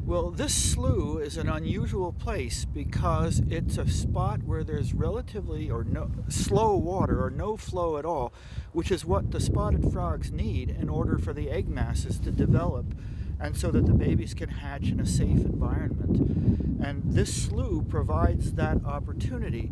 Well, this slough is an unusual place because it's a spot where there's relatively or no slow water or no flow at all, which is what the spotted frogs need in order for the egg masses to develop and so that the babies can hatch in a safe environment. And this slough provides that opportunity.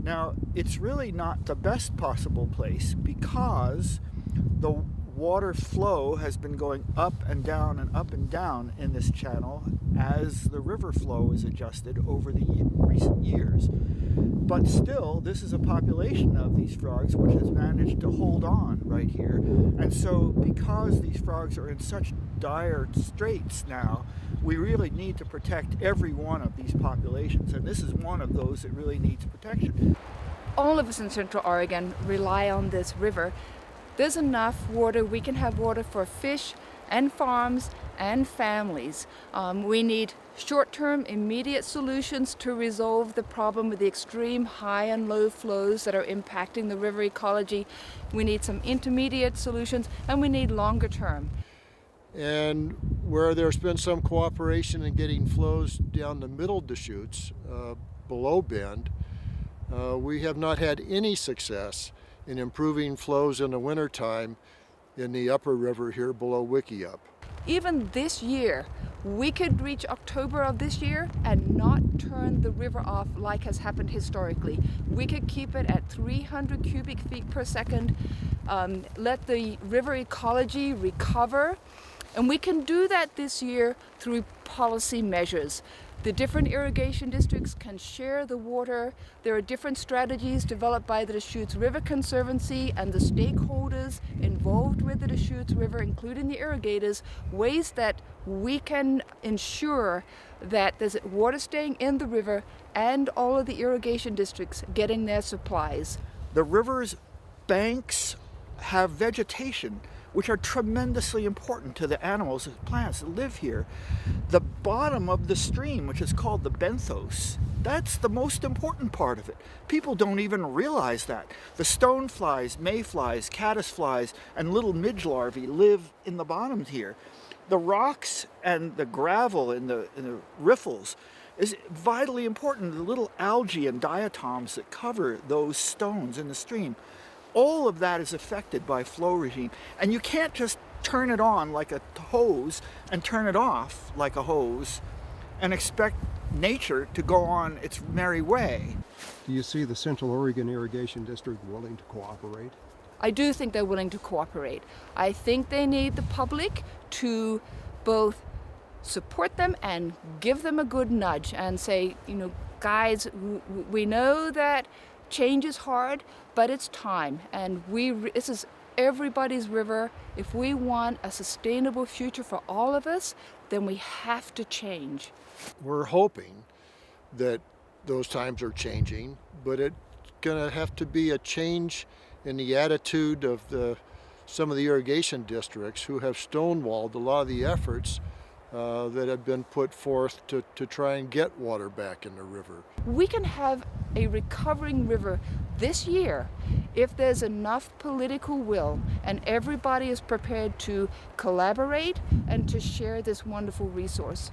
Now, it's really not the best possible place because the water flow has been going up and down in this channel as the river flow is adjusted over the recent years. But still, this is a population of these frogs which has managed to hold on right here. And so because these frogs are in such dire straits now, we really need to protect every one of these populations. And this is one of those that really needs protection. All of us in Central Oregon rely on this river. There's enough water. We can have water for fish and farms and families. We need short-term, immediate solutions to resolve the problem with the extreme high and low flows that are impacting the river ecology. We need some intermediate solutions, and we need longer term. And where there's been some cooperation in getting flows down the middle Deschutes, below Bend, we have not had any success in improving flows in the wintertime in the upper river here below Wickiup. Even this year, we could reach October of this year and not turn the river off like has happened historically. We could keep it at 300 cubic feet per second, let the river ecology recover, and we can do that this year through policy measures. The different irrigation districts can share the water. There are different strategies developed by the Deschutes River Conservancy and the stakeholders involved with the Deschutes River, including the irrigators, ways that we can ensure that there's water staying in the river and all of the irrigation districts getting their supplies. The river's banks have vegetation which are tremendously important to the animals and plants that live here. The bottom of the stream, which is called the benthos, that's the most important part of it. People don't even realize that. The stoneflies, mayflies, caddisflies, and little midge larvae live in the bottoms here. The rocks and the gravel in the riffles is vitally important. The little algae and diatoms that cover those stones in the stream. All of that is affected by flow regime, and you can't just turn it on like a hose and turn it off like a hose and expect nature to go on its merry way. Do you see the Central Oregon Irrigation District willing to cooperate? I do think they're willing to cooperate. I think they need the public to both support them and give them a good nudge and say, guys, we know that change is hard, but it's time, and this is everybody's river. If we want a sustainable future for all of us, then we have to change. We're hoping that those times are changing, but it's going to have to be a change in the attitude of some of the irrigation districts who have stonewalled a lot of the efforts that have been put forth to try and get water back in the river. We can have a recovering river this year if there's enough political will and everybody is prepared to collaborate and to share this wonderful resource.